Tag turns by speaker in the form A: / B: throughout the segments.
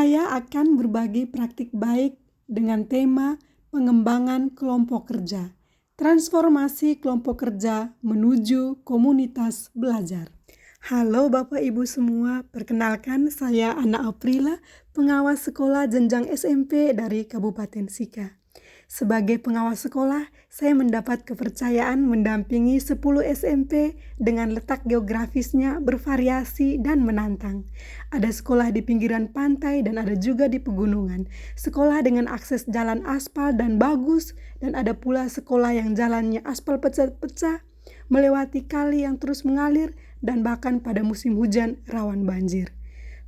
A: saya akan berbagi praktik baik dengan tema pengembangan kelompok kerja, transformasi kelompok kerja menuju komunitas belajar. Halo Bapak Ibu semua, perkenalkan saya Ana Aprila, pengawas sekolah jenjang SMP dari Kabupaten Sika. Sebagai pengawas sekolah, saya mendapat kepercayaan mendampingi 10 SMP dengan letak geografisnya bervariasi dan menantang. Ada sekolah di pinggiran pantai dan ada juga di pegunungan. Sekolah dengan akses jalan aspal dan bagus, dan ada pula sekolah yang jalannya aspal pecah-pecah, melewati kali yang terus mengalir, dan bahkan pada musim hujan rawan banjir.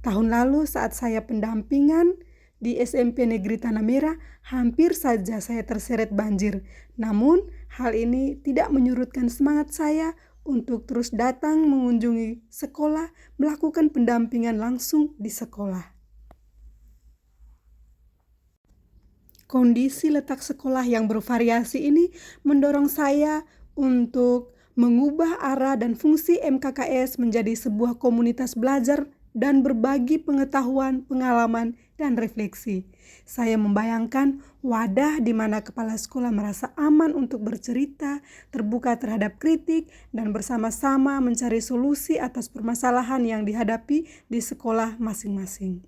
A: Tahun lalu saat saya pendampingan di SMP Negeri Tanah Merah, hampir saja saya terseret banjir. Namun, hal ini tidak menyurutkan semangat saya untuk terus datang mengunjungi sekolah, melakukan pendampingan langsung di sekolah. Kondisi letak sekolah yang bervariasi ini mendorong saya untuk mengubah arah dan fungsi MKKS menjadi sebuah komunitas belajar dan berbagi pengetahuan, pengalaman, dan refleksi. Saya membayangkan wadah di mana kepala sekolah merasa aman untuk bercerita, terbuka terhadap kritik, dan bersama-sama mencari solusi atas permasalahan yang dihadapi di sekolah masing-masing.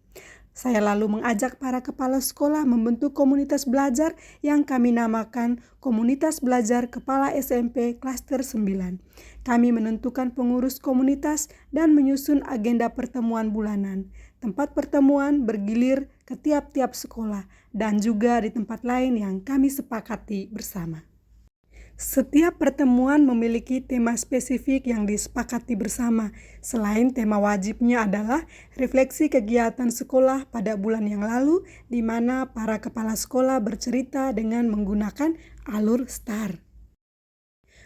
A: Saya lalu mengajak para kepala sekolah membentuk komunitas belajar yang kami namakan Komunitas Belajar Kepala SMP Klaster 9. Kami menentukan pengurus komunitas dan menyusun agenda pertemuan bulanan. Tempat pertemuan bergilir ke tiap-tiap sekolah dan juga di tempat lain yang kami sepakati bersama. Setiap pertemuan memiliki tema spesifik yang disepakati bersama. Selain tema wajibnya adalah refleksi kegiatan sekolah pada bulan yang lalu, di mana para kepala sekolah bercerita dengan menggunakan alur STAR.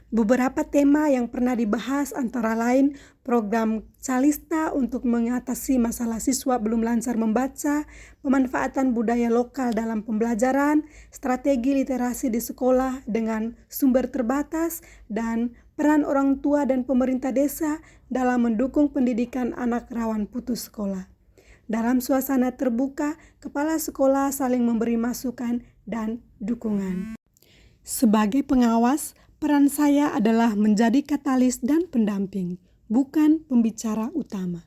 A: Beberapa tema yang pernah dibahas antara lain program Calista untuk mengatasi masalah siswa belum lancar membaca, pemanfaatan budaya lokal dalam pembelajaran, strategi literasi di sekolah dengan sumber terbatas, dan peran orang tua dan pemerintah desa dalam mendukung pendidikan anak rawan putus sekolah. Dalam suasana terbuka, kepala sekolah saling memberi masukan dan dukungan. Sebagai pengawas, peran saya adalah menjadi katalis dan pendamping, bukan pembicara utama.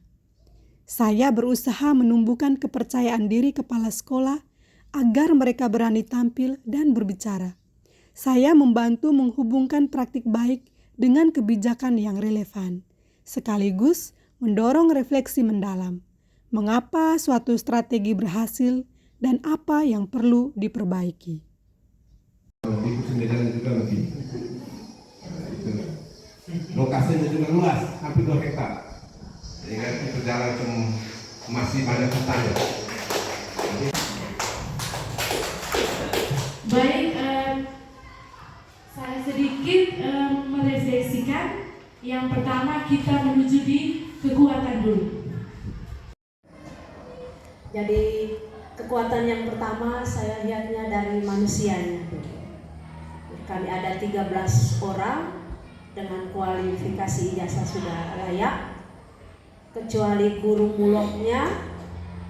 A: Saya berusaha menumbuhkan kepercayaan diri kepala sekolah agar mereka berani tampil dan berbicara. Saya membantu menghubungkan praktik baik dengan kebijakan yang relevan, sekaligus mendorong refleksi mendalam. Mengapa suatu strategi berhasil dan apa yang perlu diperbaiki.
B: Lokasinya juga luas, hampir 2 hektar. Sehingga itu berjalan masih banyak hutannya.
C: Baik, saya sedikit merefleksikan. Yang pertama kita menuju di kekuatan dulu. Jadi kekuatan yang pertama saya lihatnya dari manusianya. Kami ada 13 orang dengan kualifikasi ijazah sudah layak, kecuali guru muloknya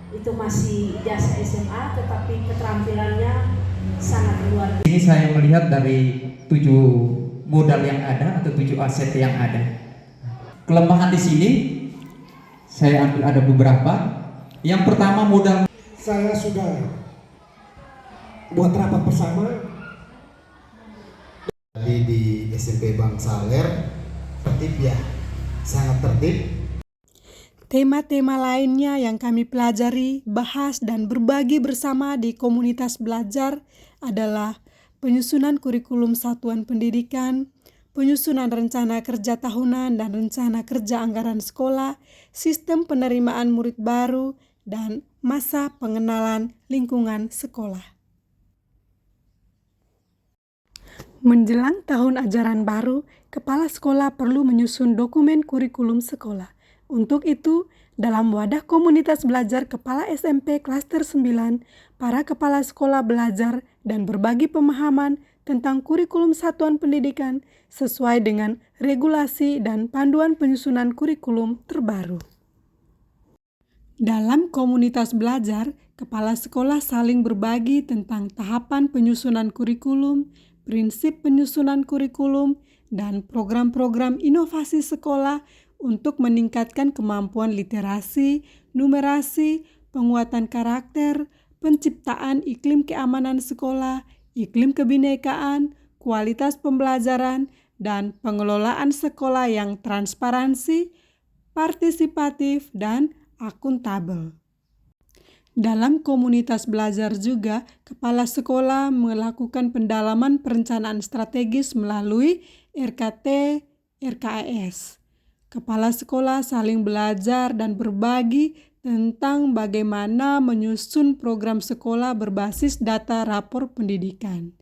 C: itu masih ijazah SMA, tetapi keterampilannya sangat luar biasa.
D: Ini saya melihat dari 7 modal yang ada atau 7 aset yang ada. Kelemahan di sini saya ambil ada beberapa. Yang pertama modal.
E: Saya sudah buat rapat bersama. Di SMP Bang Saler, tertib ya, sangat tertib.
A: Tema-tema lainnya yang kami pelajari, bahas, dan berbagi bersama di komunitas belajar adalah penyusunan kurikulum satuan pendidikan, penyusunan rencana kerja tahunan dan rencana kerja anggaran sekolah, sistem penerimaan murid baru, dan masa pengenalan lingkungan sekolah. Menjelang tahun ajaran baru, kepala sekolah perlu menyusun dokumen kurikulum sekolah. Untuk itu, dalam wadah komunitas belajar kepala SMP Klaster 9, para kepala sekolah belajar dan berbagi pemahaman tentang kurikulum satuan pendidikan sesuai dengan regulasi dan panduan penyusunan kurikulum terbaru. Dalam komunitas belajar, kepala sekolah saling berbagi tentang tahapan penyusunan kurikulum, prinsip penyusunan kurikulum, dan program-program inovasi sekolah untuk meningkatkan kemampuan literasi, numerasi, penguatan karakter, penciptaan iklim keamanan sekolah, iklim kebinekaan, kualitas pembelajaran, dan pengelolaan sekolah yang transparansi, partisipatif, dan akuntabel. Dalam komunitas belajar juga, kepala sekolah melakukan pendalaman perencanaan strategis melalui RKT, RKAS. Kepala sekolah saling belajar dan berbagi tentang bagaimana menyusun program sekolah berbasis data rapor pendidikan.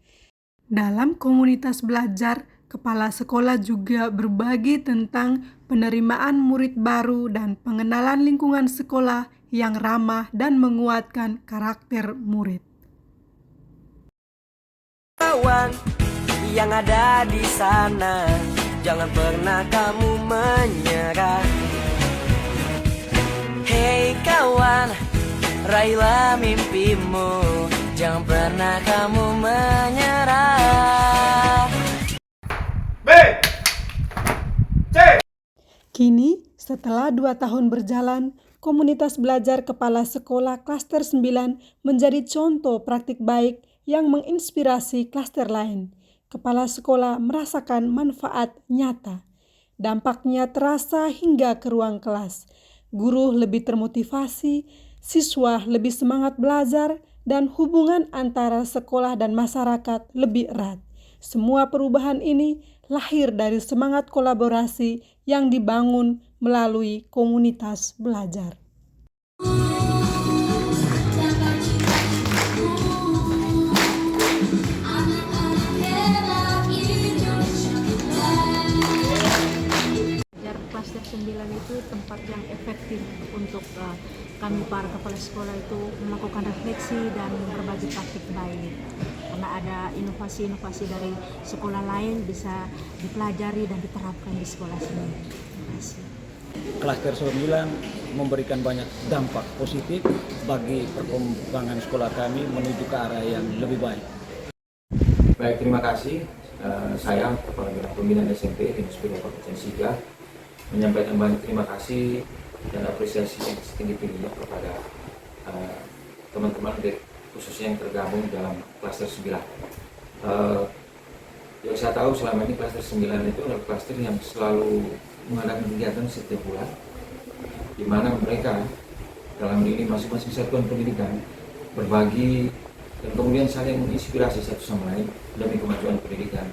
A: Dalam komunitas belajar, kepala sekolah juga berbagi tentang penerimaan murid baru dan pengenalan lingkungan sekolah yang ramah dan menguatkan karakter murid.
F: Kawan yang ada di sana, jangan pernah kamu menyerah. Hei kawan, raihlah mimpimu, jangan pernah kamu menyerah.
A: Kini, setelah 2 tahun berjalan, komunitas belajar kepala sekolah klaster 9 menjadi contoh praktik baik yang menginspirasi klaster lain. Kepala sekolah merasakan manfaat nyata. Dampaknya terasa hingga ke ruang kelas. Guru lebih termotivasi, siswa lebih semangat belajar, dan hubungan antara sekolah dan masyarakat lebih erat. Semua perubahan ini lahir dari semangat kolaborasi yang dibangun melalui komunitas belajar.
G: Klaster 9 itu tempat yang efektif untuk kami para kepala sekolah itu melakukan refleksi dan berbagi praktik baik. Karena ada inovasi-inovasi dari sekolah lain bisa dipelajari dan diterapkan di sekolah sendiri. Terima kasih.
H: Klaster 9 memberikan banyak dampak positif bagi perkembangan sekolah kami menuju ke arah yang lebih baik.
D: Baik, terima kasih. Saya Kepala Bidang Pembinaan SMP Dinas Pendidikan Kabupaten Siga menyampaikan banyak terima kasih dan apresiasi yang setinggi-tingginya kepada teman-teman khususnya yang tergabung dalam klaster 9. Yang saya tahu selama ini klaster 9 itu adalah klaster yang selalu mengadakan kegiatan setiap bulan, di mana mereka dalam ini masing-masing satuan pendidikan berbagi dan kemudian saling menginspirasi satu sama lain demi kemajuan pendidikan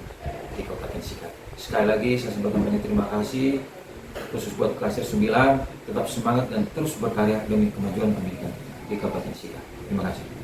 D: di Kabupaten Siga. Sekali lagi saya sampaikan banyak terima kasih khusus buat klaster 9, tetap semangat dan terus berkarya demi kemajuan pendidikan di Kabupaten Siga. Terima kasih.